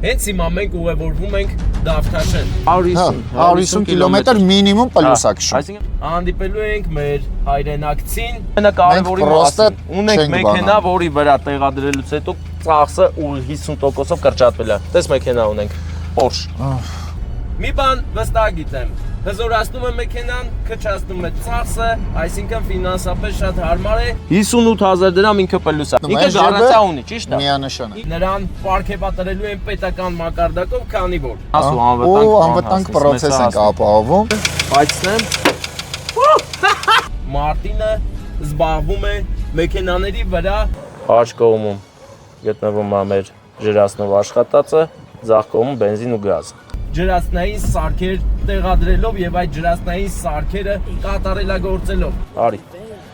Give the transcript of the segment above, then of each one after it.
Հենց հիմա մենք ուղևորվում ենք Դավթաշեն։ 150 կիլոմետր մինիմում պլյուսակշում։ Այսինքն հանդիպելու ենք մեր հայրենակցին։ Ամենակարևորի մասին ունենք մեքենա, որի վրա տեղադրելուց հետո ծախսը 50%-ով կրճատվել է։ Տես մեքենա ունենք, Porsche։ Մի բան վստահ գիտեմ, հզորացնում է մեքենան, քչացնում է ծախսը, այսինքն ֆինանսապես շատ հարմար է։ 58000 դրամ ինքը պլյուս է։ Ինքը գարանտիա ունի, ճիշտ է։ Միանշանակ։ Նրան պարգևատրելու են պետական մակարդակով, քանի որ անվտանգ պրոցես ենք ապահովում։ Բայց Մարտինը զբաղվում է մեքենաների վրա։ Աջ կողմում գտնվում է մեր ջրացնող աշխատածը, ձախ կողմում բենզին ու գազ։ Ջրածնային սարքեր տեղադրելով եւ այդ ջրածնային սարքերը կատարելագործելով։ Արի։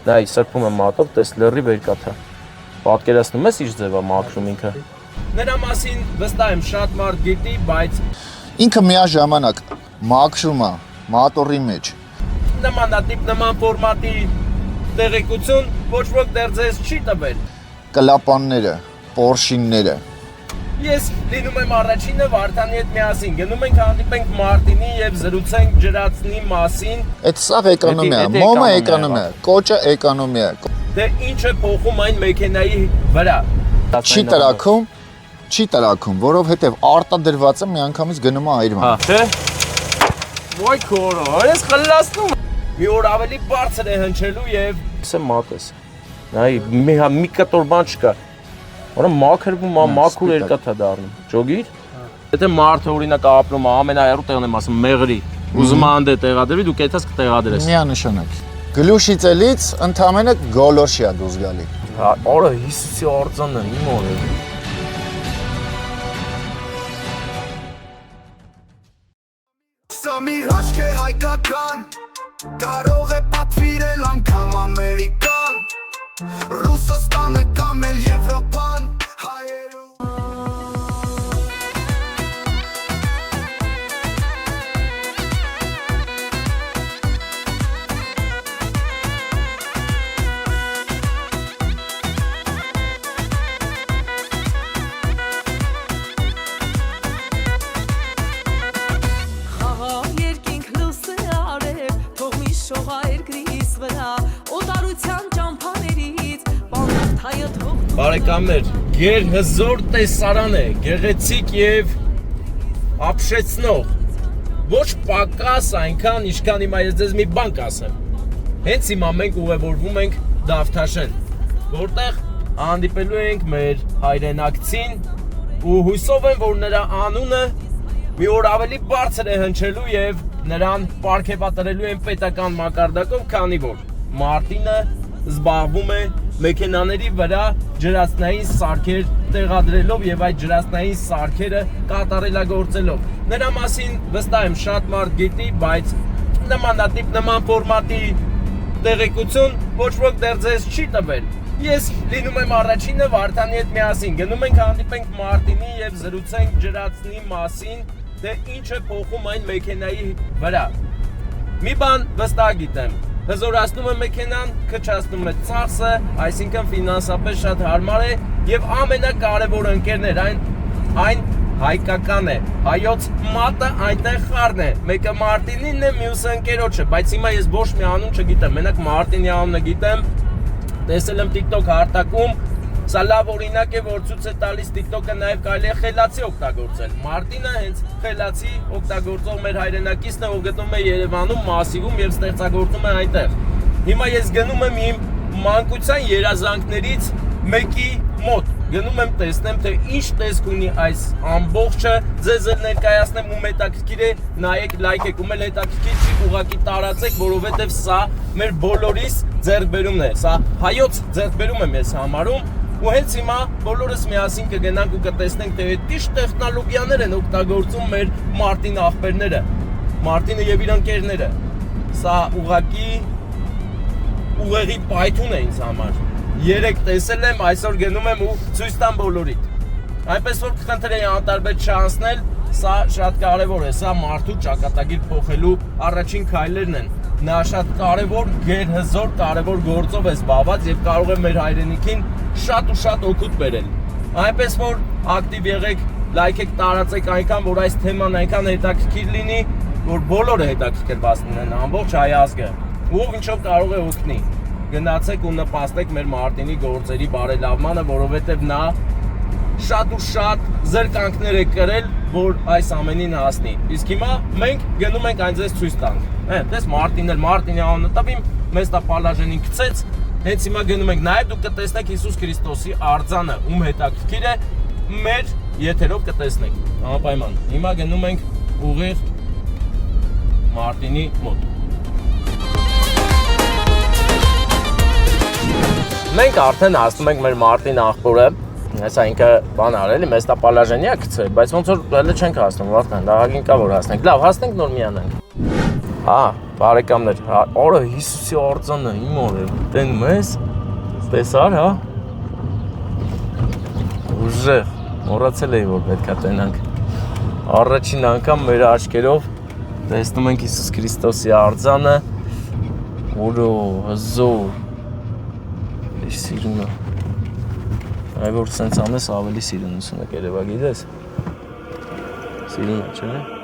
Դա սրբում է մատով, տես լրի վերկաթա։ Պատկերացնում ես ինչ ձև է մաքրում ինքը։ Նրա մասին վստահ եմ շատ մարդ գիտի, բայց ինքը միաժամանակ մաքրում է մատորի մեջ։ Նմանատիպ նման ֆորմատի տեղեկություն ոչ ոք դեռ ձեզ չի տվել։ Կլապանները, Porsche-ները։ Ես լինում եմ առաջինը Վարդանի հետ միասին, գնում ենք հանդիպենք Մարտինի եւ զրուցենք ջրածնի մասին։ Այդ սաղ էկոնոմիա, մոմը էկոնոմիա, կոճը էկոնոմիա։ Դե ինչ է փոխում այն մեքենայի վրա։ Չի տրաքում, որովհետեւ արտադրվածը միանգամից գնում է այրման։ Հա, չէ։ Ոյ քորո, ես խլացնում։ Մի օր ավելի բարձր է հնչելու եւ ասեմ մատես։ Նայ, մի կտոր բան չկա։ Որը մաքրվում է, մաքուր երկաթ է դառնում։ Ճոգիր։ Եթե մարդը օրինակ ապրում է ամենահեռու տեղն եմ ասում Մեղրի, ուզում է անդե տեղադրի, դու կեթաս կտեղադրես։ Միանշանակ։ Գլուշից էլից ընդամենը գոլորշի է դուրս գալի։ Հա, օրը Հիսուսի արձանը իմ օրը։ Սա մի հաշք է հայկական, կարող է պատվիրել անգամ ամերիկան, Ռուսաստանը կամ էլ Եվրոպան, հայերու։ Բարեկամներ, գերհզոր տեսարան է, գեղեցիկ եւ ապշեցնող։ Ոչ պակաս այնքան, ինչքան հիմա ես ձեզ մի բան կասեմ։ Հենց հիմա մենք ուղևորվում ենք Դավթաշեն, որտեղ հանդիպելու ենք մեր հայրենակցին ու հույսով եմ, որ նրա անունը մի օր ավելի բարձր է հնչելու եւ նրան պարգևատրելու են պետական մակարդակով, քանի որ Մարտինը զբաղվում է մեքենաների վրա ջրածնային սարքեր տեղադրելով եւ այդ ջրածնային սարքերը կատարելագործելով։ Նրա մասին վստահ եմ շատ մարդ գիտի, բայց նմանատիպ նման ֆորմատի տեղեկություն ոչ ոք դեռ ձեզ չի տվել։ Ես լինում եմ առաջինը Վարդանի հետ միասին, գնում ենք հանդիպենք Մարտինի եւ զրուցենք ջրածնի մասին, թե ինչ է փոխում այն մեքենայի վրա։ Մի բան վստահ գիտեմ, հզորացնում է մեքենան, քչացնում է ծախսը, այսինքն ֆինանսապես շատ հարմար է եւ ամենակարևորը ընկերներ, այն հայկական է, հայոց մատը այնտեղ խառն է, մեկը Մարտինին է, մյուսը ընկերոջը, բայց հիմա ես ոչ մի անուն չգիտեմ, մենակ Մարտինի անունը գիտեմ, տեսել եմ TikTok հարթակում, սա լավ օրինակ է, որ ցույց է տալիս TikTok-ը նաև կարելի է խելացի օգտագործել։ Մարտինը հենց խելացի օգտագործող մեր հայրենակիցն է, ով գտնվում է Երևանում, Մասիվում եւ ստեղծագործում է այնտեղ։ Հիմա ես գնում եմ իմ մանկության երազանքներից մեկի մոտ։ Գնում եմ տեսնեմ, թե ինչ տեսք ունի այս ամբողջը, ձեզ էլ ներկայացնեմ ու հետաքրքիր է, նայեք, լայքեք, ու էլ հետաքրքիր չի, ուղղակի տարածեք, որովհետև սա մեր բոլորիս ձեռքբերումն է, սա հայոց ձեռքբերում եմ ես համարում, ու հենց հիմա բոլորս միասին կգնանք ու կտեսնենք, թե ինչ տեխնոլոգիաներ են օգտագործում մեր Մարտին ախպերները, Մարտինը եւ իր ընկերները։ Սա ուղղակի ուղեղի պայթուն է ինձ համար։ Երեք տեսել եմ, այսօր գնում եմ ու ցույց տամ բոլորիդ։ Այնպես որ կխնդրեի անտարբեր չանցնել, սա շատ կարևոր է, սա մարդու ճակատագիր փոխելու առաջին քայլերն են։ Նա շատ կարևոր, գերհզոր, կարևոր գործով է զբաղված եւ կարող է մեր հայրենիքին շատ ու շատ օգուտ բերել։ Այնպես որ ակտիվ եղեք, լայքեք, տարածեք այնքան, որ այս թեման այնքան հետաքրքիր լինի, որ բոլորը հետաքրքրված լինեն, ամբողջ հայ ազգը։ Ով ինչով կարող է օգնի։ Գնացեք ու նպաստեք մեր Մարտինի գործերի բարելավմանը, որովհետև նա շատ ու շատ զրկանքներ է կրել, որ այս ամենին հասնի։ Իսկ հիմա մենք գնում ենք այն ձեզ ցույց տանք։ Տես Մարտինի անունը տվին, մեզ տա Պալաժենին գցեց, հենց հիմա գնում ենք, նաև դուք կտեսնեք Հիսուս Քրիստոսի արձանը, ում հետաքրքիր է, մեր եթերով կտեսնեք, անպայման։ Հիմա գնում ենք ուղիղ Մարտինի մոտ։ Մենք արդեն հասնում ենք մեր Մարտին աղբորը, հեսա ինքը բան արելի, մեզ տա Պալաժենիա գցել, բայց ոնց որ հələ չենք հասնում, վախտան, լավագին կա որ հասնենք, լավ, հասնենք նոր միանանք։ Բարեկամներ, օրը Հիսուսի արձանը իմ օրը, տենում ես, տեսար, հա։ Ուժեղ, մոռացել էի, որ պետք է տենանք։ Առաջին անգամ մեր աչքերով տեսնում ենք Հիսուս Քրիստոսի արձանը, որը հզոր, ինչ սիրուն է։ Այ որ սենց ամես ավելի սիրունություն է կերևա, գիտես։ Սիրուն է, չէ՞։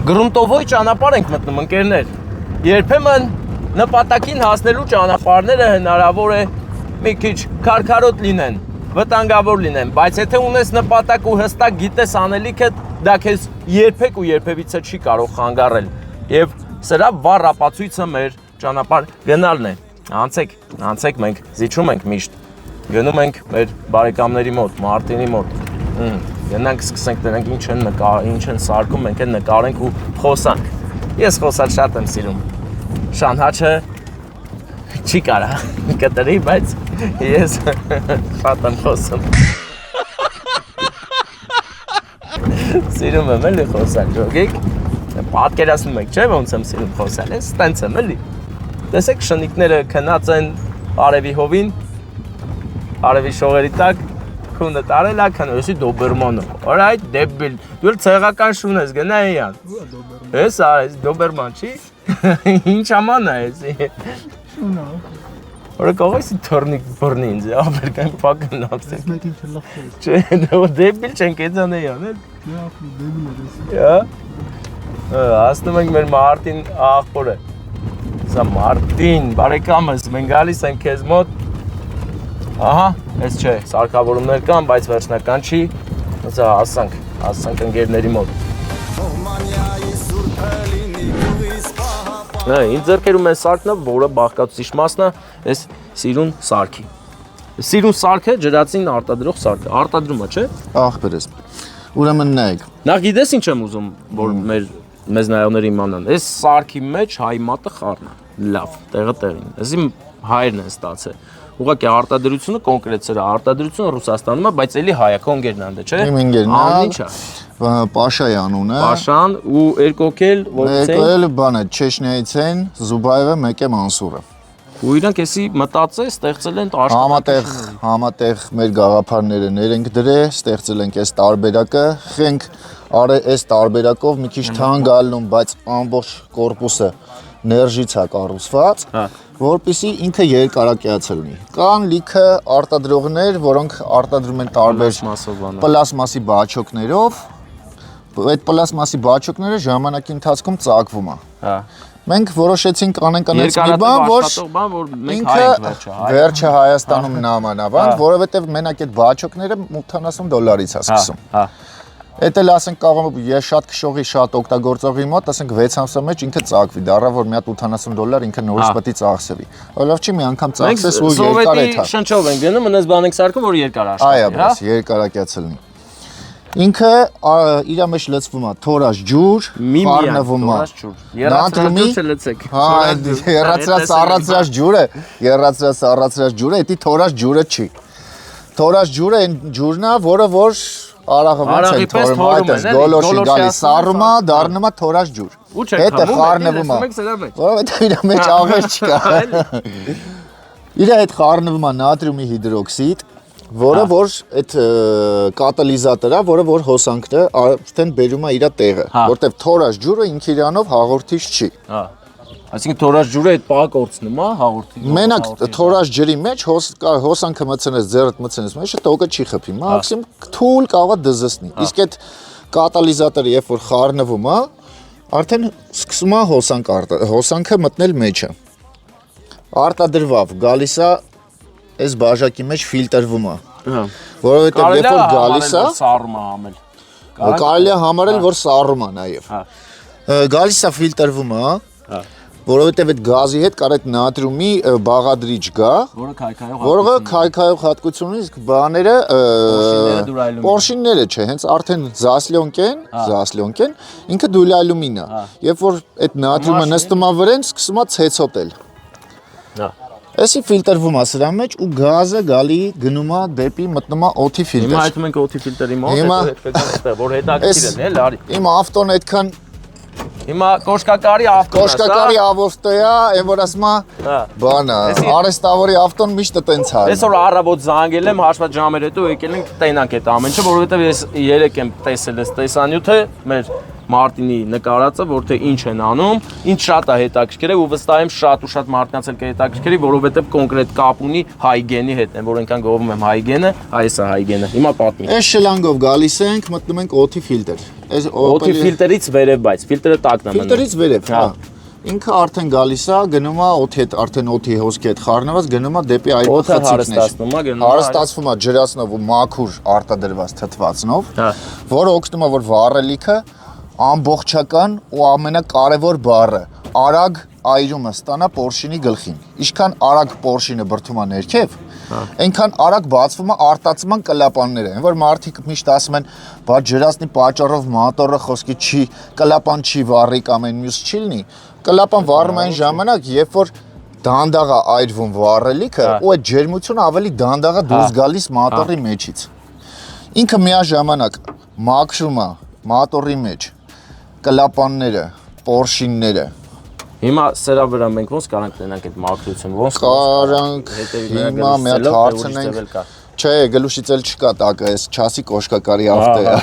Գրունտովոյ ճանապարհ ենք մտնում, ընկերներ։ Երբեմն նպատակին հասնելու ճանապարհները հնարավոր է մի քիչ քարքարոտ լինեն, վտանգավոր լինեն, բայց եթե ունես նպատակ ու հստակ գիտես անելիքը, դա քեզ երբեք ու երբևիցե չի կարող խանգարել։ Եվ սրա վառ ապացույցը մեր ճանապարհ գնալն է։ Անցեք մենք զիջում ենք միշտ։ Գնում ենք մեր բարեկամների մոտ, Մարտինի մոտ։ Գնանք սկսենք դրանք ինչ են սարքում, մենք են նկարենք ու խոսանք։ Ես խոսալ շատ եմ սիրում։ Շանհաչը չի կարա կտրի, բայց ես շատ եմ խոսում։ Սիրում եմ էլի խոսալ, ջոգիկ։ Պատկերացնում եք, չէ՞ ոնց եմ սիրում խոսալ, ես տենց եմ էլի։ Տեսեք շնիկները քնած են արևի հովին, արևի շողերի տակ, քունը տարել է քնոսի դոբերմանը։ Օրայ դեբիլ, դու էլ ցեղական շուն ես գնա իան։ Ես այս դոբերման չի։ Ինչ աման է էսի։ Շունա։ Որը կողոսի թորնիկ բռնի ինձ, ավերկան փակն ապսե։ Ես մեկին չլախ։ Չէ, դու դեբիլ չեն կեզան էան, էլ։ Դեբիլ ես։ Հա։ Հասնում ենք մեր Մարտին աղբորը։ Սա Մարտին, բարեկամս, մենք գալիս ենք քեզ մոտ։ Ահա, այս չէ, սարքավորումներ կան, բայց վերջնական չի։ Հեսա հասանք ընկերների մոտ։ Ինձ ձեռքերում են սարքն է, որը բաղկացուցիչ մասն է, այս սիրուն սարքի։ Սիրուն սարքը ջրածին արտադրող սարքը, արտադրումը, չէ։ Ախպերս։ Ուրեմն նայեք։ Նախ գիտես ինչ եմ ուզում, որ մեզ նայողները իմանան։ Այս սարքի մեջ հայ մատը խառն է։ Լավ, տեղը տեղին։ Այսի հայերն են ստացել։ Ուղղակի արտադրությունը կոնկրետ սրա արտադրությունը Ռուսաստանում է, բայց էլի հայ է, քո ընկերն է, չէ՞։ Իմ ընկերն է։ Ինչ է։ Պաշայի անունը։ Պաշան ու երկոքել ո՞նց է։ Երկոքել բանը Չեչնիայից են, Զուբայևը, մեկը Մանսուրը։ Ու իրանք էսի մտածել, ստեղծել են համատեղ մեր գաղափարները ներենք դրե, ստեղծել ենք այս տարբերակը, խենք արել այս տարբերակով մի քիչ թանկ ալնում, բայց ամբողջ կորպուսը ներժից է կառուցված, որպեսզի ինքը երկարակյաց լինի։ Կան լիքը արտադրողներ, որոնք արտադրում են տարբեր պլաստմասի բաճոկներով, այդ պլաստմասի բաճոկները ժամանակի ընթացքում ծակվում է։ Մենք որոշեցինք անենք անենց մի բան, որ ինքը վերջը Հայաստանում նամանավանդ, որովհետև մենակ այդ բաճոկները $80 է սկսում։ Էդ էլ ասենք կարող ես շատ քշողի, շատ օգտագործողի մոտ, ասենք 6 ամսի մեջ ինքը ծակվի, դառա որ մի հատ $80 ինքը նորից պետք է ծախսվի։ Լավ չի մի անգամ ծախսես ու երկար է թա։ Շնչով են գնում, ունես բան ենք սարքում, որ երկար աշխատի, հա։ Այո, երկարակյաց լինի։ Ինքը իր մեջ լցվում է թորաշ ջուր, խառնվում է։ Նատրիումի չլցեք։ Հա, երրացրած ջուրը, դա թորաշ ջուրը չի։ Թորաշ ջուրը այն ջուրն է, որը որ արաղը ոնց են թորում, այդպես գոլորշի գալիս սառում է, դառնում է թորաշ ջուր։ Հետը խառնվում է, որովհետև իր մեջ աղեր չկա։ Իր հետ խառնվում է նատրիումի հիդրոքսիդ, որը որ այդ կատալիզատորը, որը որ հոսանքն է արդեն բերում է իր տեղը, որտեվ թորած ջուրը ինքը իրանով հաղորդիչ չի։ Հա։ Այսինքն թորած ջուրը այդ պահը կորցնում է հաղորդիչ։ Մենակ թորած ջրի մեջ հոսանքը մտցնես, ձեռդ մտցնես մեջը, տոկը չի խփի, մաքսիմում թույլ կարող է դզզնի։ Իսկ այդ կատալիզատորը երբ որ խառնվում է, արդեն սկսում է հոսանքը մտնել մեջը։ Արտադրվավ, գալիս է այս բաժակի մեջ ֆիլտրվում է։ Որովհետև երբ որ գալիս է, սառում է համել։ կարելի է համարել, որ սառում է նաև։ Գալիս է ֆիլտրվում է, որովհետև այդ գազի հետ կար այդ նատրիումի բաղադրիչ գա, որը քայքայող հատկություն ունի, իսկ բաները պորշինները չէ, հենց արդեն զասլյոնք են, ինքը դուլալյումին է։ Երբ որ այդ նատրիումը նստում է վրան, սկսում է ցեցոտել։ Էսի ֆիլտրվում է սրա մեջ ու գազը գալի գնում է դեպի մտնում է օդի ֆիլտր։ Հիմա այդում ենք օդի ֆիլտրի մոտ, որ հետաքրքիր է, էլի, արի։ Իմ ավտոն այդքան Հիմա կոշկակարի ավտոն է, կոշկակարի ավոստոյա, այն որ ասում է բանը, արեստավորի ավտոն միշտ տենց է։ Այսօր առավոտ զանգել եմ, հաշված ժամեր հետո եկել ենք տենանք այդ ամեն ինչը, որովհետև ես երեք եմ տեսել այս տեսանյութը, մեր Մարտինի նկարածը, որ թե ինչ են անում, ինչ շատ է հետաքրքիր է ու վստահ եմ շատ ու շատ մարդկանց էլ կհետաքրքրի, որովհետև կոնկրետ կապ ունի հայգենի հետ, որ այնքան գովում եմ հայգենը, այս է հայգենը։ Հիմա պատմի։ Այս շլանգով գալիս ենք, մտնում ենք օդի ֆիլտր։ Այս օդի ֆիլտրից վերև, բայց ֆիլտրը տակն է մնում։ Ֆիլտրից վերև, հա։ Ինքը արդեն գալիս է, գնում է օդի հետ, արդեն օդի հոսքի հետ խառնված, գնում է դեպի այդ խցիկներ։ Հարստացվում է ջրածնով ու մաքուր արտադրված թթվածնով, որը օգնում է որ վառելիքը ամբողջական ու ամենակարևոր բառը արագ այրումը ստանա պորշինի գլխին։ Ինչքան արագ պորշինը բրդում է ներքև, այնքան արագ բացվում է արտացման կլապանները։ Այն որ մարդիկ միշտ ասում են, բա ջրածնի պատճառով մոտորը խոսքի չի, կլապան չի վառի կամ այն մյուս չի լինի։ Կլապան վառում այն ժամանակ, երբ որ դանդաղ է այրվում վառելիքը, ու այդ ջերմությունը ավելի դանդաղ է դուրս գալիս մոտորի մեջից։ Ինքը միաժամանակ մաքրում է մոտորի մեջ կլապանները, պորշինները։ Հիմա սրա վրա մենք ոնց կարանք տնենք այդ մաքրությունը, ոնց կարանք հիմա մի հատ հարցնենք։ Չէ, գլուշից էլ չկա տակը, այս չասի կոշկակարի ավտո է։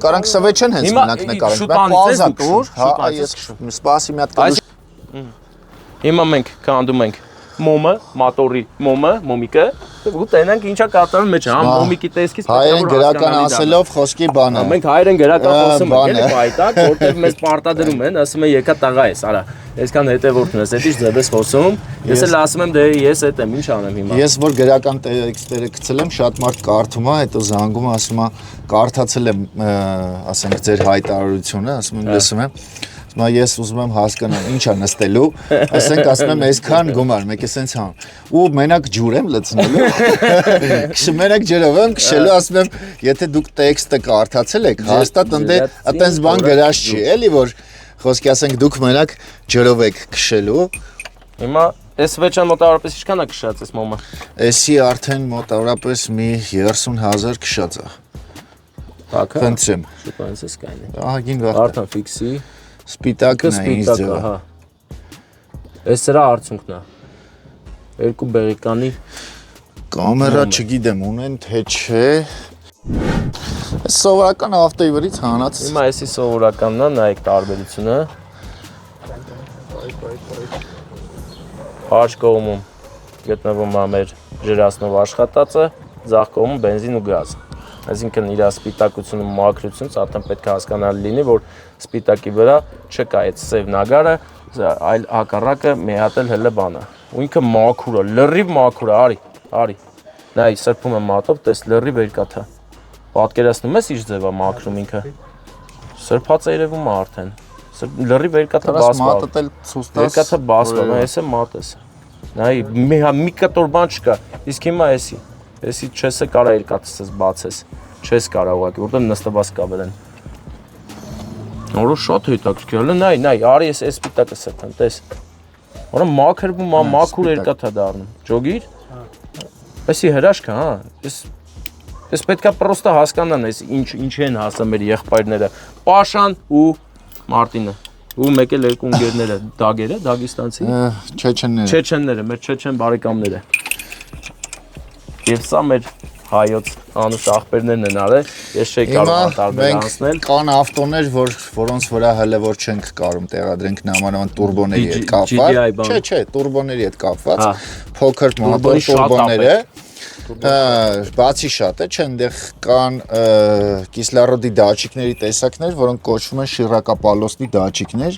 Կարանք սվեչեն հենց մենակ նկարենք։ Պաուզա տուր, հա, ես սպասի մի հատ գլուշ։ Հիմա մենք կանդում ենք մոմը, մոտորի մոմը, մոմիկը, ու տենանք ինչա կատարում մեջ, հա, մոմիկի տեսքից հայերեն գրական ասելով խոսքի բանը։ Մենք հայերեն գրական խոսում ենք, էլի պայտակ, որտեղ մեզ պարտադրում են, ասում են եկա տղա ես, արա, այսքան հետևորդն ես, էդից ձեզ խոսում, ես էլ ասում եմ դե ես էդ եմ, ինչ անեմ հիմա։ Ես որ գրական տեքստերը գցել եմ, շատ մարդ կարդում է, հետո զանգում է, ասում է, կարդացել եմ, ասենք ձեր հայտարարությունը, ասում եմ, լսում եմ։ Հիմա ես ուզում եմ հասկանամ ինչ է նստելու, ասենք ասում եմ այսքան գումար, մեկ է սենց համ։ Ու մենակ ջուր եմ լցնելու։ Մենակ ջրով եմ քշելու, ասում եմ, եթե դուք տեքստը կարդացել եք, հաստատ ընդ այտենց բան գրած չի, էլի որ խոսքի ասենք դուք մենակ ջրով եք քշելու։ Հիմա այս վեճան մոտավորապես ինչքան է քշած այս մոմը։ Էսի արդեն մոտավորապես մի 30,000 քշած է։ Տակը։ Խնդրեմ։ Շուտ այնպես է սկայնի։ Ահագին վաղ։ Արդեն ֆիքսի։ Սպիտակն է ինձ ձևը։ Հա։ Այս սրա արդյունքն է։ Երկու բեղիկանի կամերա չգիտեմ ունեն թե չէ։ Այս սովորական ավտոյի վրից հանած։ Հիմա էսի սովորականն է, նայեք տարբերությունը։ Աջ կողմում գտնվում է մեր ջրածնով աշխատածը, ձախ կողմում բենզին ու գազ։ Այսինքն իր սպիտակությունը, մաքրությունից արդեն պետք է հասկանալի լինի, որ սպիտակի վրա չկա այդ սև նագարը, այլ հակառակը մի հատ էլ հələ բանը։ Ու ինքը մաքուր է, լրիվ մաքուր է, արի։ Նայ, սրբում եմ մատով, տես լրիվ երկաթը։ Պատկերացնում ես ինչ ձև է մաքրում ինքը։ Սրբած է երևում է արդեն։ Լրիվ երկաթը բացված։ Մատը էլ ցույց տաս։ Երկաթը բացված, այս է մատս։ Նայ, մի կտոր բան չկա։ Իսկ հիմա էսի։ Էսի չես է կարա երկաթս բացես։ Չես կարա ուղղակի, որտեղ նստված կա վրան։ Որը շատ հետաքրքիր է, նայ, արի ես այս սպիտակը սրբեմ, տես։ Որը մաքրվում է, մաքուր երկաթ է դառնում։ Ջոգիր։ Էսի հրաշք է, հա։ Ես պետքա պրոստը հասկանան, այս ինչ են հասա մեր եղբայրները։ Պաշան ու Մարտինը։ Ու մեկ էլ երկու ընկերները, Դագերը, Դագիստանցի։ Չեչենները։ Չեչենները, մեր չեչեն բարեկամները։ Եվ սա մեր հայոց անուշ ախպերներն են արել, ես չէի կարող արտարբերանցնել։ Կան ավտոներ, որոնց վրա հələ որ չենք կարող տեղադրենք նամանավան տուրբոների հետ կապված։ Չէ, տուրբոների հետ կապված։ Փոքր մոտոր տուրբոները։ Բացի շատ է, չէ, այնտեղ կան կիսլարոդի դաչիկների տեսակներ, որոնք կոչվում են շիրակապալոստի դաչիկներ,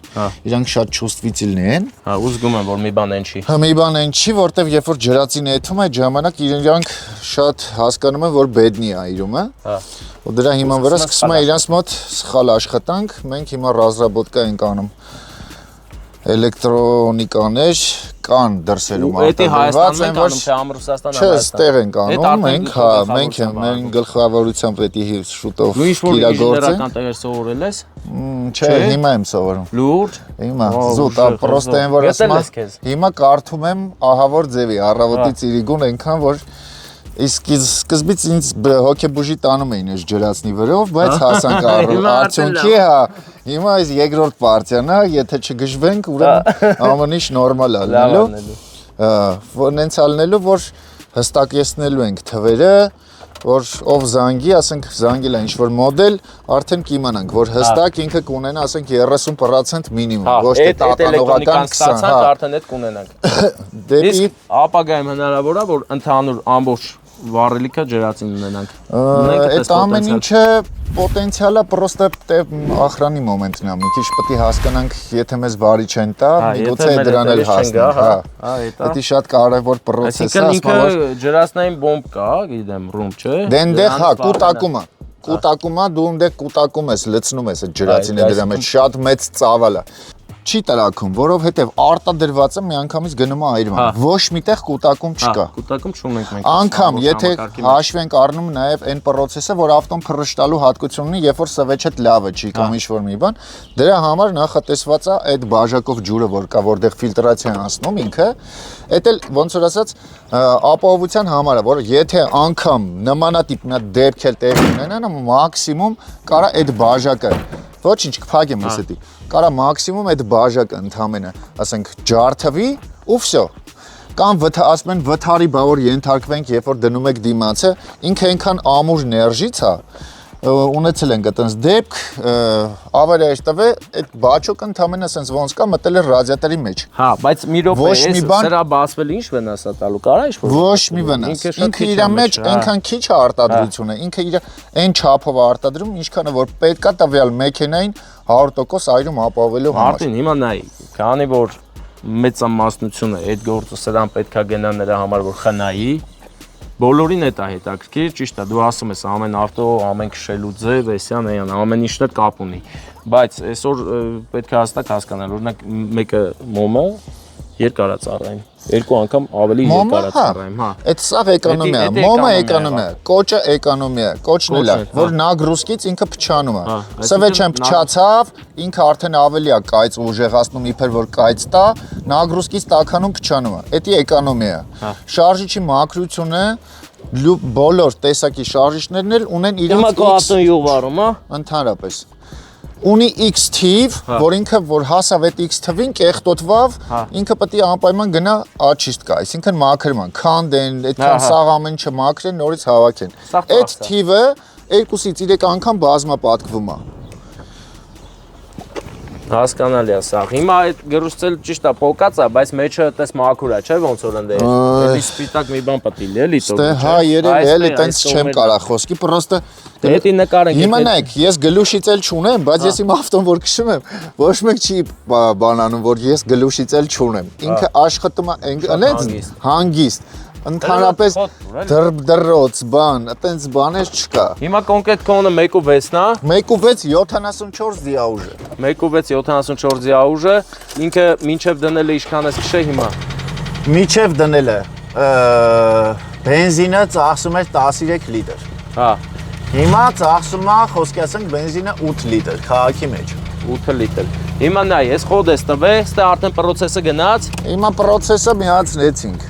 իրանք շատ ճուստվիցիլն են։ Հա, ու զգում եմ, որ մի բան են չի։ Հա, մի բան են չի, որտեվ երբ որ ջրածին եթում է, այդ ժամանակ իրանք շատ հասկանում են, որ բեդնի է իրումը։ Հա։ Ու դրա հիման վրա սկսում է իրանց մոտ սխալ աշխատանք, մենք հիմա ռազրաբոտկա ենք անում էլեկտրոնիկաներ կան դրսերում արտադրված են, որ թե ամր Ռուսաստան Չէ, ստեղ ենք անում, մենք, հա, մենք գլխավորությամբ պետք է շուտով իրագործենք։ Նույնիսկ տեղեր սովորել ես։ Չէ, հիմա եմ սովորում։ Լուրջ։ Հիմա, զուտ, պրոստը են, որ ասում հիմա կարդում եմ ահավոր ձևի, առավոտի ծիրիգուն այնքան, որ իսկ սկզբից ինձ հոգեբուժի տանում էին այս ջրածնի վրով, բայց հասանք արդյունքի, հա, հիմա այս երկրորդ պարտիան է, եթե չգժվենք, ուրեմն ամեն ինչ նորմալ է լինելու, որ նենց ալնելու, որ հստակեցնելու ենք թվերը, որ ով զանգի, ասենք զանգել է ինչ-որ մոդել, արդեն կիմանանք, որ հստակ ինքը կունենա, ասենք 30% մինիմում, ոչ թե տատանողական 20, հա, արդեն այդ կունենանք։ Իսկ ապագայում հնարավոր է, որ ընդհանուր ամբողջ վառելիքը ջրածին ունենանք։ Այդ ամեն ինչը պոտենցիալը պրոստը ախրանի մոմենտն է, մի քիչ պետք է հասկանանք, եթե մեզ բարի չեն տա, միգուցե դրան էլ հասնենք, հա։ Դա շատ կարևոր process է, ասում եմ, ինքը ջրածնային բոմբ կա, գիտեմ, ռում, չէ։ Դե այնտեղ հա, կուտակումա, դու այնտեղ կուտակում ես, լցնում ես այդ ջրածինը դրա մեջ, շատ մեծ ծավալ է։ Չի տրակում, որովհետև արտադրվածը միանգամից գնում է այրման։ Ոչ միտեղ կուտակում չկա։ Կուտակում չունենք մենք։ Անկամ եթե հաշվենք առնում նաև այն process-ը, որ ավտոն փռշտալու հատկություն ունի, երբ որ սվեչդ լավը չի կամ ինչ-որ մի բան, դրա համար նախատեսված է այդ բաժակով ջուրը, որ կա, որտեղ ֆիլտրացիա անցնում ինքը, այդ էլ ոնց որ ասած ապահովության համար է, որ եթե անգամ նմանատիպ մի հատ դեպք էլ տեղի ունենա, մաքսիմում կարա այդ բաժակը ոչինչ կփակեմ ես էդի։ Կարա մաքսիմում այդ բաժակը ընդամենը, ասենք, ջարդվի ու վсё։ Կամ ասում են վթարի բա որ ենթարկվենք, երբ որ դնում եք դիմացը, ինքը այնքան ամուր ներժից է, ունեցել ենք այտենց դեպք, ավելի այստեղ այդ բաճոկը ընդամենը sense ոնց կա մտել է ռադիատորի մեջ։ Հա, բայց մի րոպե սրա բացվել ինչ վնաս է տալու, կարա ինչ-որ։ Ոչ մի վնաս։ Ինքը իր մեջ այնքան քիչ է արտադրությունը, ինքը իր այն չափով է արտադրում, ինչքանը որ պետք է տվյալ մեքենային 100% այրում ապահովելու համար։ Մարտին, հիմա նայ, քանի որ մեծամասնությունը այդ գործը սրան պետքա գնա նրա համար որ խնայի, բոլորին է դա հետաքրքիր, ճիշտ է, դու ասում ես ամեն ավտո, ամեն քշելու ձև, էսյան, էյան, ամեն ինչն է կապ ունի, բայց այսօր պետք է հստակ հասկանալ, օրինակ մեկը մոմը երկար է ծառայում, երկու անգամ ավելի երկար է ծառայում, հա։ Այդ սաղ էկոնոմիա է, մոմը էկոնոմիա է, կոճը էկոնոմիա է, կոճն էլ է, որ նագրուսկից ինքը փչանում է։ Սվեչեն փչացավ, ինքը արդեն ավելի է կայծ ուժեղացնում, իբր որ կայծ տա, նագրուսկից տաքանում փչանում է։ Դա էկոնոմիա է։ Շարժիչի մաքրությունը բոլոր տեսակի շարժիչներն էլ ունեն իրենց Հիմա կո ավտոն յուղ վարում, հա։ Ընդհանրապես ունի X թիվ, որ ինքը որ հասավ այդ X թվին կեղտոտվավ, ինքը պետք է անպայման գնա աչիստկա, այսինքն մաքրման, քանդեն, այդքան սաղ ամեն ինչը մաքրեն, նորից հավաքեն։ Այդ թիվը 2-ից 3 անգամ բազմապատկվում է։ Հասկանալի է սա։ Հիմա այդ գրուստել ճիշտ է փոկած է, բայց մեջը այդպես մաքուր է, չէ՞ ոնց որ ընդ է։ Էլի սպիտակ մի բան պետք է լինի, էլի տոք։ Հա, երևի էլի տենց չեմ կարա խոսքի, պրոստը Դետի նկարենք։ Հիմա նայեք, ես գլուշից էլ չունեմ, բայց ես իմ ավտոն որ քշում եմ, ոչ մեկ չի բանանում, որ ես գլուշից էլ չունեմ։ Ինքը աշխատում է այնպես հանգիստ։ Ընդհանրապես դրոց բան, այտենց բաներ չկա։ Հիմա կոնկրետ կոնը 1.6-ն է։ 1.6 74 դիաուժը։ 1.6 74 դիաուժը, ինքը մինչև դնել է ինչքան է քշե հիմա։ Մինչև դնել է բենզինը ծախսում էր 13 լիտր։ Հա։ Հիմա ծախսում է, խոսքի ասենք, բենզինը 8 լիտր քաղաքի մեջ։ 8 լիտր։ Հիմա նայ, ես խոդ ես տվել, ստե արդեն պրոցեսը գնաց։ Հիմա պրոցեսը միացնեցինք։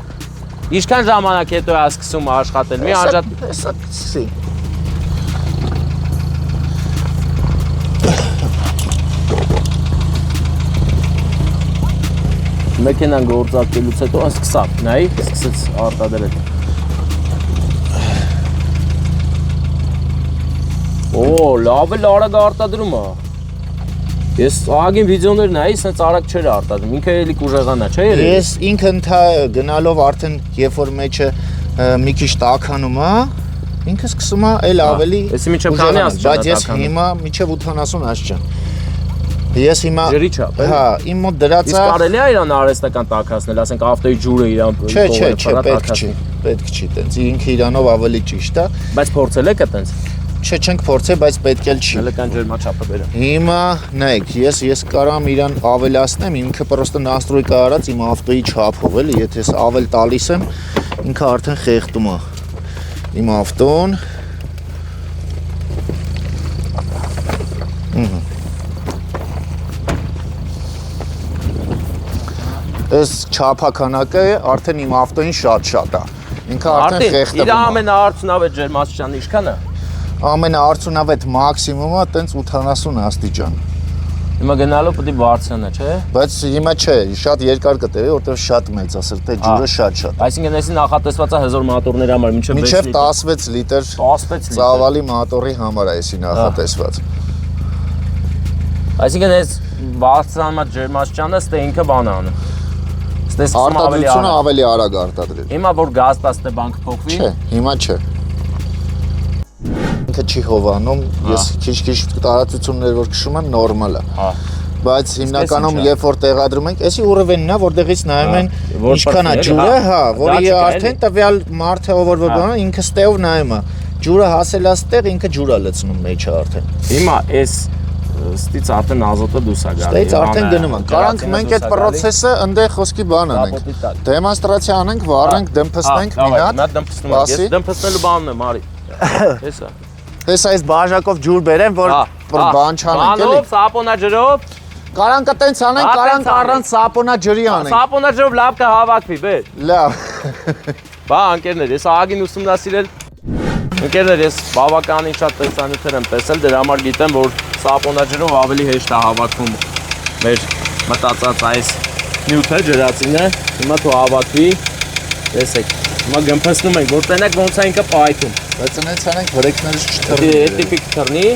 Ինչքան ժամանակ հետո է սկսում աշխատել։ Մի անջատ տեսացի։ Մեքենան գործարկելուց հետո սկսավ, նայ, սկսեց արտադրել։ Օ, լավ էլ արագ արտադրում է։ Ես ահագին վիդեոներ նայի, սենց արագ չէր արտադրում, ինքը էլի կուժեղանա, չէ՞ երևի։ Ես ինքը գնալով արդեն երբ որ մեջը մի քիչ տաքանում է, ինքը սկսում է էլ ավելի Էսի միջև քանի աստիճան բայց ես հիմա միջև 80 աստիճան։ Ես հիմա ջրի չափ, հա, իմ մոտ դրած է։ Իսկ կարելի է իրան արհեստական տաքացնել, ասենք ավտոյի ջուրը իրան Չէ, պետք չի տենց։ Ինքը իրանով ավելի ճիշտ է։ Բայց փորձել եք այտենց։ Չէ, չենք փորձել, բայց պետք էլ չի։ Հելական ջերմաչափը բերեմ։ Հիմա նայեք, ես կարամ իրան ավելացնեմ, ինքը պրոստը նաստրոյկա արած իմ ավտոյի չափով, էլի, եթե ես ավել տալիս եմ, ինքը արդեն խեղդում է։ Իմ ավտոն։ Այս չափականակը արդեն իմ ավտոյին շատ է։ Ինքը արդեն խեղդվում է։ Իր ամենաարդյունավետ ջերմաստիճանը ինչքան է։ Ամենաարդյունավետ մաքսիմումը տենց 80 աստիճան։ Հիմա գնալով պետք է բարձրանա, չէ՞։ Բայց հիմա չէ, շատ երկար կտևի, որտեղ շատ մեծ է, սրտե ջուրը շատ։ Այսինքն էսի նախատեսված է հզոր մոտորների համար, մինչև 16 լիտր ծավալի մոտորի համար է էսի նախատեսված։ Այսինքն այս բարձրանալու ջերմաստիճանը ստե ինքը բան է անում։ Արտադրությունը ավելի արագ արտադրել։ Հիմա որ գազտաստ է բանկ փոխվի։ Չէ, հիմա չէ։ Ինքը չի հովանում, ես քիչ տարածություններ որ քշում եմ նորմալ է։ Հա։ Բայց հիմնականում երբ որ տեղադրում ենք, էսի ուրվենն է, որտեղից նայում են ինչքան է ջուրը, հա, որի արդեն տվյալ մարդը ով որ բանը ինքը ստեով նայում է։ Ջուրը հասելած տեղ ինքը ջուր է լցնում մեջը արդեն։ Հիմա այս ստից արդեն ազոտը դուրս է գալի։ Ստից արդեն գնում են։ Կարանք մենք այդ process-ը ընդե խոսքի բան անենք։ Դեմոնստրացիա անենք, վառենք, դմփստենք մի հատ։ Ես դմփստելու բանն եմ, արի։ Հեսա։ Հեսա այս բաժակով ջուր բերեմ, որ բան չանենք, էլի։ Բանով, սապոնաջրով։ Կարանք տենց անենք, կարանք առանց սապոնաջրի անենք։ Սապոնաջրով լավ կհավաքվի, բեր։ Լավ։ Բա անկերներ, ես ահագին ուսումնասիրել Ընկերներ, ես բավականին շատ տեսանյութեր եմ տեսել, դրա համար գիտեմ, որ սապոնաջրով ավելի հեշտ է հավաքվում մեր մտածած այս նյութը, ջրածինը։ Հիմա թող հավաքվի, տեսեք, հիմա գմփսնում ենք, որ տենեք ոնց է ինքը պայթում։ Բայց այնց անենք վրեքներս չթռնի։ Այդ տիպիկ թռնի։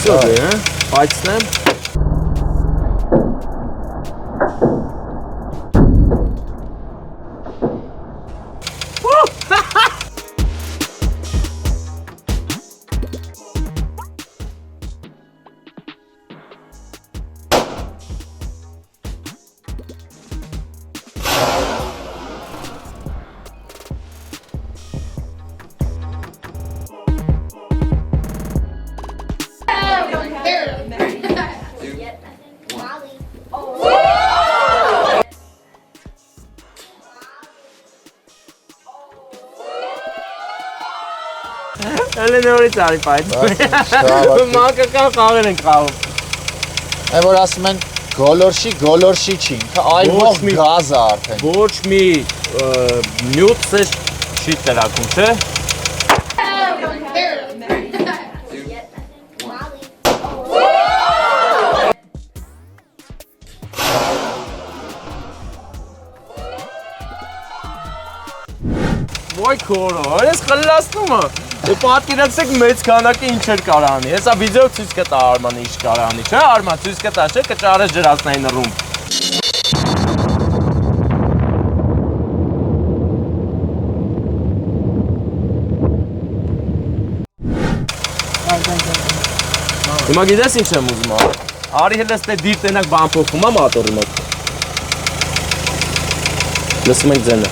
Սովի, հա, պայթցնեմ։ Հələ նորից արի պայթում։ Մանկական խաղեր ենք խաղում։ Այն որ ասում են գոլորշի չի, ինքը այլվող գազ է արդեն։ Ոչ մի նյութ սեզ չի տրակում, չէ։ Ոյ քորո, ես խլացնում եմ։ Դե պատկերացրեք մեծ քանակը ինչ էր կարանի։ Հեսա վիդեո ցույց կտա Արմանը ինչ կարանի, չէ՞ Արման, ցույց կտա, չէ՞ կճարես ջրածնային ռում։ Հիմա գիտես ինչ եմ ուզում արել։ Արի հենց ստե դիր տենակ բան փոխում է մոտորի մոտ։ Լսում եք ձենը։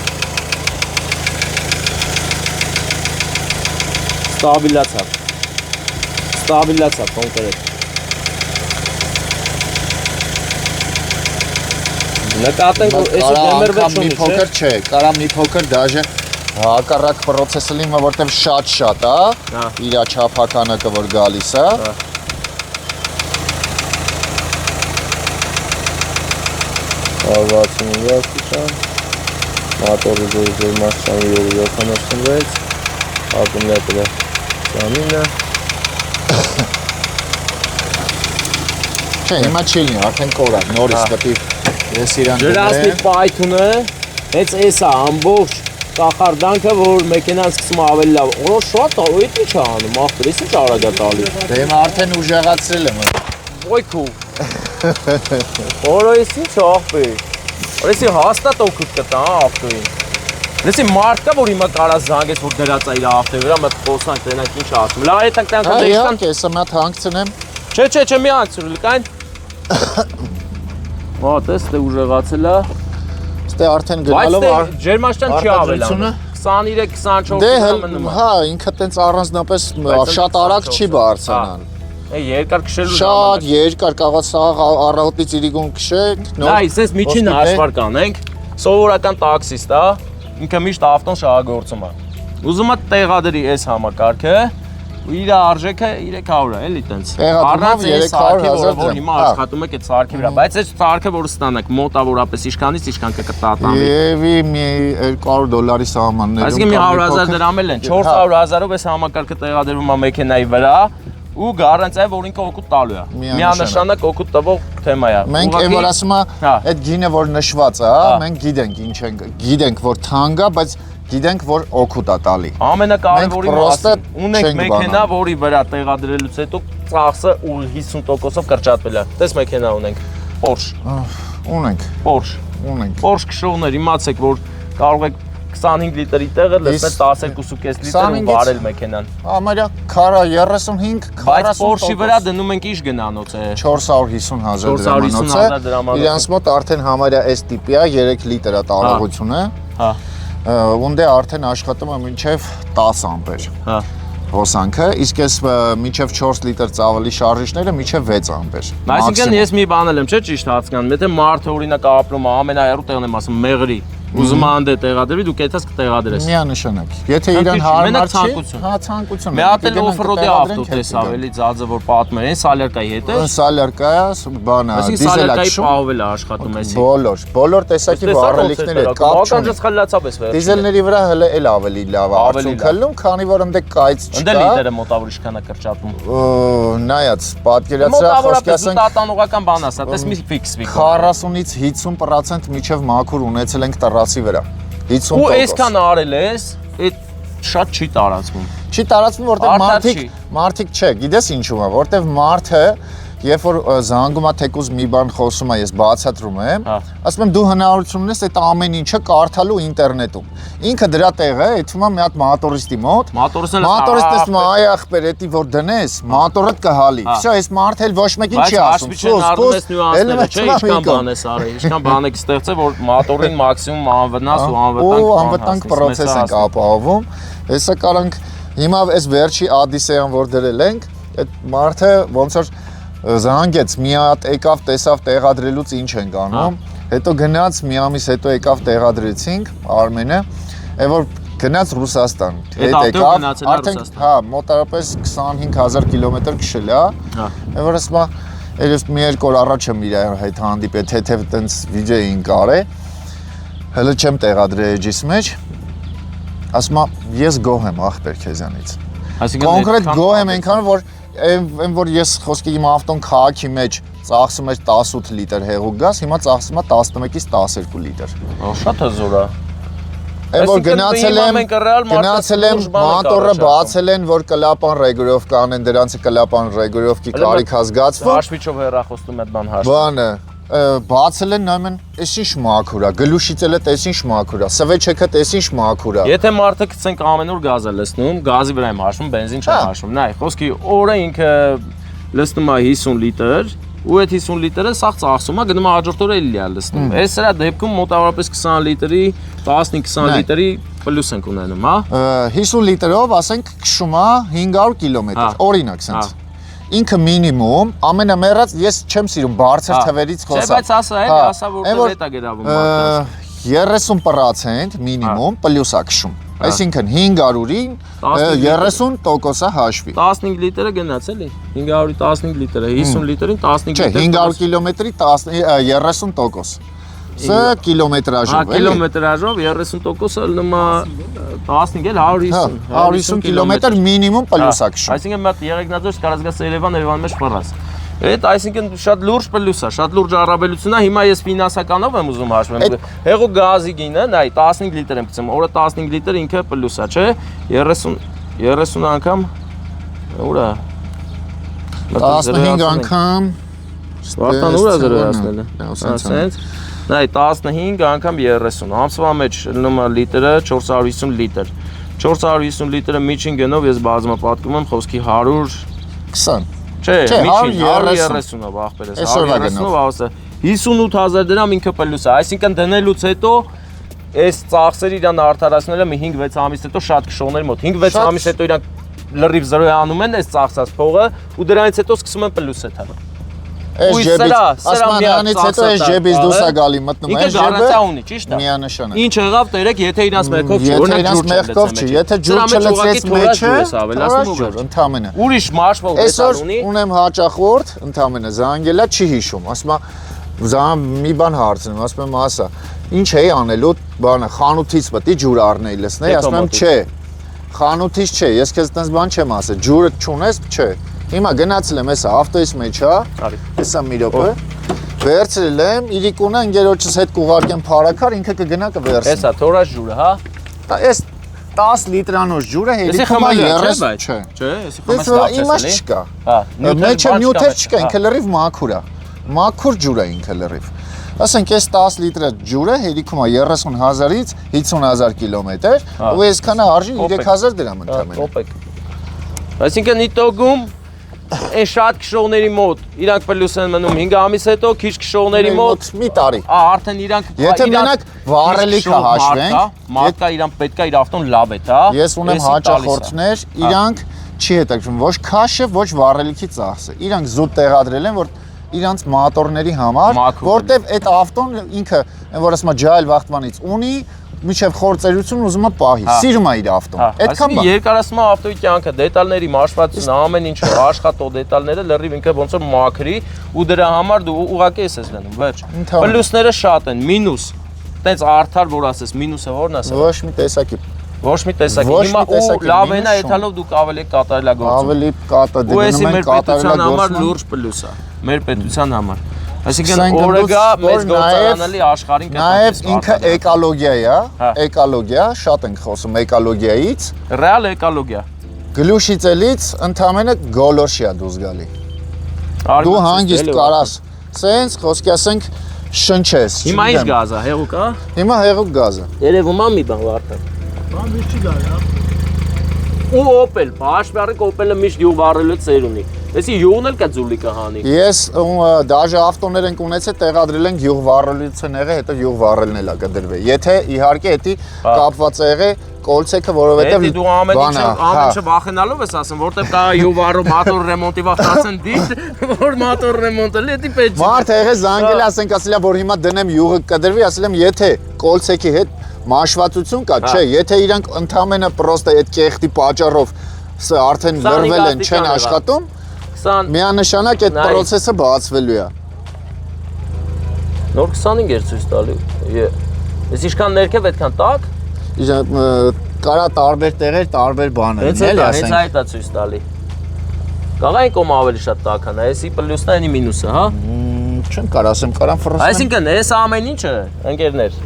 Ստաբիլացավ կոնկրետ։ Նկատենք, որ էսի դեմերվեց մի փոքր չէ, կարա մի փոքր դաժե հակառակ process-ը լինի, որտեղ շատ է, իր չափականակը որ գալիս է։ Արվացին աստիճան, մոտորը ջերմաստիճանը 76, ակումուլյատորը 29։ Չէ, հիմա չի լինի, արդեն կոր է, նորից պետք է ես իրան ջրածնի պայթունը հենց էս է ամբողջ կախարդանքը, որ մեքենան սկսում է ավելի լավ։ Որոշ շատ է, ու ինչ է անում, ախր, ես ինչ արագ է տալի։ Դե հիմա արդեն ուժեղացրել եմ։ Ոյքու։ Որո ես ինչ ախպեր։ Որեսի հաստատ օգուտ կտա, ավտոյին։ Լսի մարդ կա, որ հիմա կարա զանգես, որ դրած է իր ավտոյի վրա, մտ խոսանք, տենանք ինչ ասում։ Լավ, այդ տանք Հա, իհարկե, հեսա մի հատ հանգցնեմ։ Չէ, մի հանգցրու, լկայն։ Ո, տես դե ուժեղացել է։ Ստե արդեն գնալով ջերմաշտան չի ավելանում։ 23-24 Դե մնում է։ հա, ինքը տենց առանձնապես շատ արագ չի բարձրանան։ Երկար քշելու Շատ երկար կարող սաղ առավոտից իրիկուն քշեք։ Դա իսես միջին հաշվար կանենք։ Սովորական տաքսիստ է, ինքը միշտ ավտոն շահագործում է։ Ուզում է տեղադրի այս համակարգը, ու իր արժեքը 300 է, էլի տենց։ Առանց 300,000 որ հիմա աշխատում եք այդ սարքի վրա, բայց այս սարքը որ ստանաք մոտավորապես ինչքանից ինչքան կկտատանվի։ Եվի մի $200 սահմաններում։ Այսինքն մի 100,000 դրամ էլ են, 400,000-ով այս համակարգը տեղադրվում է մեքենայի վրա ու գարանտիա որ ինքը օգուտ տալու է։ Միանշանակ օգուտ տվող թեմա է։ Մենք այն որ ասում է, այդ գինը որ նշված է, մենք գիտենք ինչ ենք, գիտենք որ թանկ է, բայց գիտենք որ օգուտ է տալի։ Ամենակարևորի մասը ունենք մեքենա, որի վրա տեղադրելուց հետո ծախսը 50%-ով կրճատվել է։ Տես մեքենա ունենք, Porsche։ Ունենք։ Porsche քշողներ, իմացեք որ կարող եք 25 լիտրի տեղը լսել 12.5 լիտր ու վարել մեքենան։ Համարյա քարա 35, 40։ Բայց Porsche-ի վրա դնում ենք ինչ գնանոց է։ 450,000 դրամանոց է։ Իրանց մոտ արդեն համարյա այս տիպի է 3 լիտր է տարողությունը։ Հա։ Ունդե արդեն աշխատում է մինչև 10 ամպեր։ Հա։ Հոսանքը, իսկ այս մինչև 4 լիտր ծավալի շարժիչները մինչև 6 ամպեր։ Այսինքն ես մի բան եմ, չէ՞ ճիշտ հասկանում։ Եթե մարդը օրինակ ապրում է ամենահեռու տեղն եմ ասում, Մեղրի, ուզում անդե տեղադրվի, դու կետած կտեղադրես։ Միանշանակ։ Եթե իրան հարմար չի, հա ցանկություն։ Մի հատ էլ օֆրոդի ավտո տեսավ, էլի ձածը որ պատմել են Սալերկայի հետ է։ Սալերկայա, բանա, դիզելակի պահովել է աշխատում էսի։ Բոլոր տեսակի վառելիքները կապ չունեն։ Ականջս խլացավ էս վերջը։ Դիզելների վրա հələ էլ ավելի լավ արդյունք հելնում, քանի որ ընդ կայծ չկա։ Ընդ լիտերը մոտավոր ինչքան է կրճատում։ Նայած, պատկերացրա խոսքի ասենք տատանողական բան ասա, տես մի ֆիքս վիք։ 40-ից 50% միջև մաքուր ունեցել ենք տռասի վրա։ 50%։ Ու այսքան արել ես, այդ շատ չի տարածվում։ Չի տարածվում, որտեղ մարդիկ չէ, գիտես ինչու՞մ է, որտեղ մարդը երբ որ զանգում է թեկուզ մի բան խոսում է, ես բացատրում եմ, ասում եմ դու հնարավորություն ունես այդ ամեն ինչը կարդալու ինտերնետում։ Ինքը դրա տեղը այդվում է մի հատ մատորիստի մոտ։ Մատորիստն ասում է այ ախպեր, էդի որ դնես, մատորդ կհալի։ Всё, այս մարդը էլ ոչ մեկին չի ասում։ Ինչքան բան ես արել, ինչքան բան եք ստեղծել, որ մատորին մաքսիմում անվնաս ու անվտանգ պրոցես ենք ապահովում։ Հեսա կարանք հիմա այս վերջի Odyssey-ն որ դրել ենք, այդ մարդը ոնց որ զանգեց, մի հատ եկավ, տեսավ տեղադրելուց ինչ ենք անում, հետո գնաց, մի ամիս հետո եկավ տեղադրեցինք Արմենը, որ գնաց Ռուսաստան, հետ եկավ, արդեն հա, մոտավորապես 25,000 կիլոմետր քշել է, որ ասում է, երես մի երկու օր առաջ եմ իր հետ հանդիպել, թեթև տենց վիդեո էինք արել, հələ չեմ տեղադրել էջիս մեջ, ասում է, ես գոհ եմ ախպեր քեզանից։ Կոնկրետ գոհ եմ այնքան, որ Այն որ ես խոսքի իմ ավտոն քաղաքի մեջ ծախսում էր 18 լիտր հեղուկ գազ, հիմա ծախսում է 11-ից 12 լիտր։ Շատ հզոր է։ Այն որ գնացել եմ, մոտորը բացել են, որ կլապան ռեգուրով կանեն, դրանցը կլապան ռեգուրովքի կարիք ազգացվում։ Հաշվիչով հեռախոսում այդ բան հաշվում։ Բանը բացել են նայում են, էս ինչ մաքուր է, գլուշից էլ էս ինչ մաքուր է, սվեչեքը էս ինչ մաքուր է։ Եթե մարդը գցենք ամեն օր գազ է լցնում, գազի վրա եմ հաշվում, բենզին չեմ հաշվում։ Նայ, խոսքի օրը ինքը լցնում է 50 լիտր, ու այդ 50 լիտրը սաղ ծախսում է, գնում է հաջորդ օրը էլի է լցնում։ Այս սրա դեպքում մոտավորապես 20 լիտրի, 15-20 լիտրի պլյուս ենք ունենում, հա։ 50 լիտրով, ասենք, քշում է 500 կիլոմետր, օրինակ սենց։ Ինքը մինիմում, ամենամեռած ես չեմ սիրում բարձր թվերից խոսալ։ Չէ, բայց ասա, էլի, ասա որտեղ հետ է գերավում մարդը։ 30% մինիմում պլյուս է քշում։ Այսինքն 500-ին 30% հաշվի։ 15 լիտրը գնաց էլի։ 500-ի 15 լիտրը, 50 լիտրին 15 լիտր։ Չէ, 500 կիլոմետրի 30%։ Սա կիլոմետրաժով, էլի։ Կիլոմետրաժով 30%-ը ելնում է 15 էլ 150 կիլոմետր մինիմում պլյուս է քշում։ Այսինքն մի հատ Եղեգնաձոր կարած գաս Երևան մեջ ֆռաս։ Այդ այսինքն շատ լուրջ պլյուս է, շատ լուրջ առավելություն է։ Հիմա ես ֆինանսականով եմ ուզում հաշվեմ։ Հեղուկ գազի գինը, նայ 15 լիտր եմ գցում, օրը 15 լիտր ինքը պլյուս է, չէ՞։ 30 անգամ ուրա 15 անգամ Վարտան ուրա զրոյացնելը։ Ասենց։ Նայ 15 անգամ 30։ Ամսվա մեջ լինում է լիտրը 450 լիտր։ 450 լիտրը միջին գնով ես բազմապատկում եմ խոսքի 120 Չէ, միջին 130-ը բախբերես, 130-ով ասա 58000 դրամ ինքը պլյուս է, այսինքն դնելուց հետո այս ծախսերը իրան արդարացնելը մի 5-6 ամիս հետո շատ կշողներ մոտ 5-6 ամիս հետո իրանք լրիվ զրոյանում են այս ծախսած փողը ու դրանից հետո սկսում են պլյուսը թալը Այս ջեբից, ասմանյանից հետո այս ջեբից դուրս է գալի մտնում այս ջեբը ունի, ճիշտ է միանշանակ Ինչ եղավ տերեք, եթե իրանց մեղքով չի, եթե իրանց մեղքով չի, օրինակ ջուր չլցեց մեջ։ եթե ջուր չլցեց մեջը, ընդամենը Ուրիշ մաշվող դետալ ունի։ Այսօր ունեմ հաճախորդ, ընդամենը զանգելա չի հիշում, ասում է մի բան հարցնում, ասում եմ ասա, ինչ էի անելու, բանը խանութից պետք է ջուր առնեի լցնեի, ասում եմ չէ։ Խանութից չէ, ես քեզ տես բան չեմ ասել, ջուրը չունես, չէ։ Հիմա գնացել եմ հեսա ավտոյից մեջ, հա։ Հեսա մի րոպե։ Վերցրել եմ, իրիկունը ընկերոջս հետ կուղարկեմ փարակար, ինքը կգնա կվերցնի։ Հեսա թորած ջուրը, հա։ Այս 10 լիտրանոց ջուրը հերիքում է 30, չէ։ Չէ, եսի խմես լավ չես Իմաստ չկա։ Հա, Մեջը նյութեր չկա, ինքը լրիվ մաքուր է։ Մաքուր ջուր է ինքը լրիվ։ Ասենք այս 10 լիտր ջուրը հերիքում է 30000-ից 50000 կիլոմետր, ու այսքանը արժի 3000 դրամ ընդամենը։ Այսինքն իտոգում Այն շատ քշողների մոտ իրանք պլյուս են մնում 5 ամիս հետո քիչ քշողների մոտ մի տարի։ Արդեն իրանք Եթե մենակ վառելիքը հաշվենք, մարդկա իրան պետքա իր ավտոն լավ է, հա։ Ես ունեմ հաճախորդներ, իրանք չի հետաքրքրում ոչ քաշը, ոչ վառելիքի ծախսը։ Իրանք զուտ տեղադրել են, որ իրանք մոտորների համար, որտեվ այդ ավտոն ինքը, որ ասում է ջայլ վախտվանից ունի Միջև խործերություն ուզում է պահի, սիրում է իր ավտոն։ Այդքան բան։ Երկարացման ավտոյի կյանքը, դետալների մաշվածությունը, ամեն ինչը, աշխատող դետալները լրիվ ինքը ոնց որ մաքրի ու դրա համար դու ուղղակի ես դնում, վերջ։ Պլյուսները շատ են, մինուս։ Տենց արդար որ ասես, մինուսը ո՞րն է սա։ Ոչ մի տեսակի։ Ոչ մի տեսակի։ Հիմա ու լավ էնա այդալով դուք ավելի կատարելագործում։ Ավելի կատա դնում են կատարելագործում։ Ու լուրջ պլյուս է։ Մեր պետության համար։ Այսինքն օրը գա մեծ գործարանալի աշխարհին Նաև ինքը էկոլոգիա է, էկոլոգիա, շատ ենք խոսում էկոլոգիայից։ Ռեալ էկոլոգիա։ Գլուշիցելից ընդամենը գոլորշի է դուրս գալի։ Դու հանգիստ կարաս, սենց խոսքի ասենք շնչես։ Հիմա ինչ գազ է, հեղուկ է։ Հիմա հեղուկ գազ է։ Երևում է մի բան վարդը։ Բան միշտ չի գա։ Ու Opel, բաշվարիկ Opel-ը միշտ յուղ վառելու ծեր ունի։ Էսի յուղն էլ կա ձուլիկը հանի։ Ես դաժե ավտոներ ենք ունեցել, տեղադրել ենք յուղ վառելուց եղե, հետո յուղ վառելն էլ է կդրվի։ Եթե իհարկե դա կապված եղե կոլցեքը, որովհետև դու ամեն ինչը վախենալով ես ասում, որտեղ կա յուղ վառու մոտոր ռեմոնտի վախտացեն դիտ, որ մոտոր ռեմոնտը լետի պետք է։ Մարդ եղե զանգել ասենք ասել որ հիմա դնեմ յուղը կդրվի, ասել եմ եթե կոլցեքի հետ մաշվածություն կա, չէ, եթե իրանք ընդամենը պրոստը այդ կեղտի պատճառով արդեն լրվել են, չեն աշխատում, միանշանակ այդ պրոցեսը բացվելու է։ Նոր 25 էր ցույց տալի։ Ես ինչքան ներքև այդքան տակ։ Կարա տարբեր տեղեր, տարբեր բաներ լինել, ասենք։ Հենց այդ է ցույց տալի։ Կաղա են կոմ ավելի շատ տաքան, այսի պլյուսն է, այնի մինուսը, հա։ Չեմ կարող ասեմ, կարամ ֆրոսնեմ։ Այսինքն, այս ամեն ինչը, ընկերներ,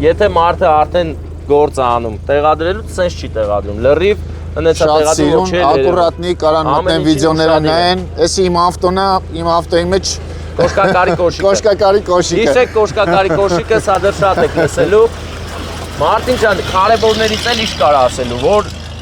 եթե մարդը արդեն գործ է անում, տեղադրելու սենց չի տեղադրում, լրիվ Շատ սիրուն, ակուրատնի, կարան մտնեն վիդեոները նայեն, էսի իմ ավտոնը, իմ ավտոյի մեջ Կոշկակարի կոշիկը։ Կոշկակարի կոշիկը։ Իսկ կոշկակարի կոշիկը սա դեռ շատ եք լսելու։ Մարտին ջան, կարևորներից էլ ինչ կար ասելու,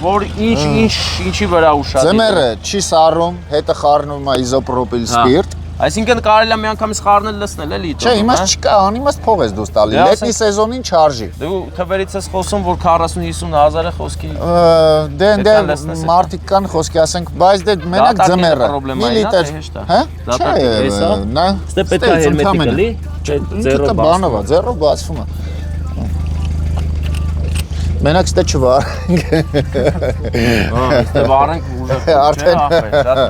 որ ինչի վրա ուշադրել։ Ձմեռը չի սառում, հետը խառնում է իզոպրոպիլ սպիրտ։ Այսինքն կարելի է միանգամից խառնել լցնել էլի։ Չէ, իմաստ չկա, անիմաստ փող ես դուս տալի։ Լետնի սեզոնին չարժի։ Դու թվերից ես խոսում, որ 40-50 հազարը խոսքի։ Դե մարդիկ կան խոսքի ասենք, բայց դե մենակ ձմեռը։ Մի լիտր, հա? Չէ, նա ստե պետք է հերմետիկ էլի։ Չէ, ձեռով բանով է, ձեռով բացվում է։ Մենակ ստե չվարենք։ Ստե վարենք ուժը։ Արդեն։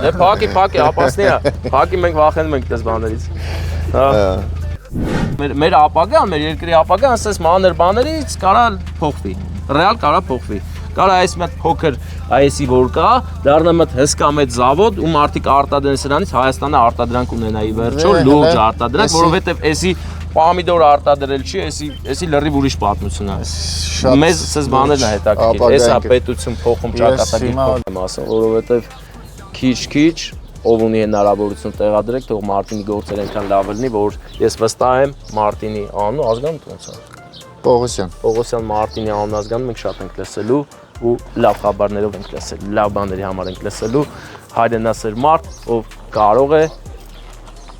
Դե փակի, ապացնի է։ Փակի մենք վախենում ենք դες բաներից։ Հա։ Մեր ապագան, մեր երկրի ապագան, ասես մանր բաներից կարա փոխվի։ Ռեալ կարա փոխվի։ Կարա այս մի հատ փոքր այսի որ կա, դառնա մի հատ հսկա մեծ զավոդ ու մարդիկ արտադրեն սրանից Հայաստանը արտադրանք ունենայի վերջո լուրջ արտադրանք, որովհետև էսի պամիդոր արտադրել չի, էսի լրիվ ուրիշ պատմություն է։ Մեզ սես բաներն է հետաքրքիր։ Էսա պետություն փոխում ճակատագիր փոխում ասեմ, որովհետև քիչ ով ունի հնարավորություն տեղադրեք, թող Մարտինի գործերը այնքան լավ լինի, որ ես վստահ եմ Մարտինի անունը ազգանուն ոնց է։ Պողոսյան Մարտինի անունը ազգանուն մենք շատ ենք լսելու ու լավ խաբարներով ենք լսելու, լավ բաների համար ենք լսելու։ Հայրենասեր մարդ, ով կարող է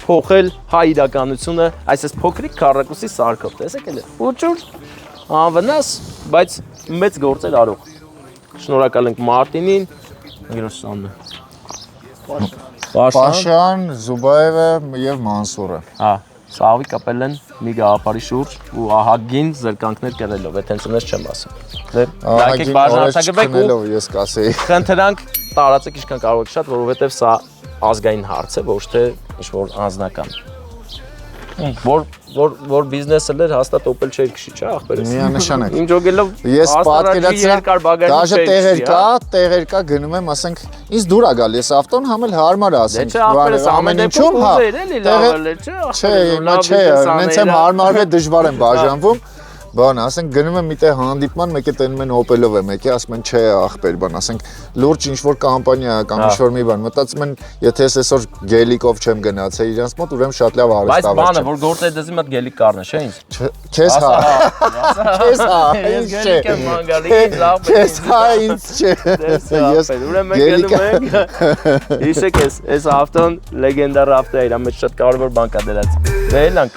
փոխել հայ իրականությունը, այսպես փոքրիկ քառակուսի սարքով, տեսեք էլի։ Ուճուր, անվնաս, բայց մեծ գործեր արող։ Շնորհակալ ենք Մարտինին, Գրոսանն։ Պաշյան, Զուբայևը եւ Մանսուրը։ Հա, սաղի կապել են մի գաղափարի շուրջ ու ահագին զրկանքներ կրելով, այդ հենց ունես չեմ ասում։ Լայքեք բաժանորդագրվեք ու ես կասեի։ խնդրանք տարածեք ինչքան կարող եք շատ, որովհետև սա ազգային հարց է, ոչ թե ինչ-որ անձնական։ Որ բիզնեսը լեր հաստատ օպել չէր քշի, չէ՞ ախպերս։ Միանշանակ։ Իմ ջոգելով ես պատկերացրեմ, դաժե տեղեր կա գնում եմ, ասենք, ինձ դուր է գալ, ես ավտոն համել հարմար ասենք, ամեն ինչում, հա։ Չէ, չէ, նենց եմ հարմարվել դժվար եմ բաժանվում։ Բան, ասենք գնում եմ միտեղ հանդիպման, մեկը տենում են օպելով է, մեկը ասում են չէ ախպեր, բան, ասենք լուրջ ինչ-որ կամպանիա կամ ինչ-որ մի բան, մտածում են, եթե ես այսօր գելիկով չեմ գնացել իրանց մոտ, ուրեմն շատ լավ արվեստավար եմ։ Բայց բանը, որ գործը դեզի մոտ գելիկ կառնա, չէ՞ ինձ։ Քեզ հա։ Քեզ հա, ինձ գելիկ եմ մանգալի, լավ է։ Քեզ հա, ինձ չէ։ Ես ուրեմն մենք գնում ենք։ Հիշեք այս ավտոն լեգենդար ավտո է, իր մեջ շատ կարևոր բան կա դրած։ Դե էլանք։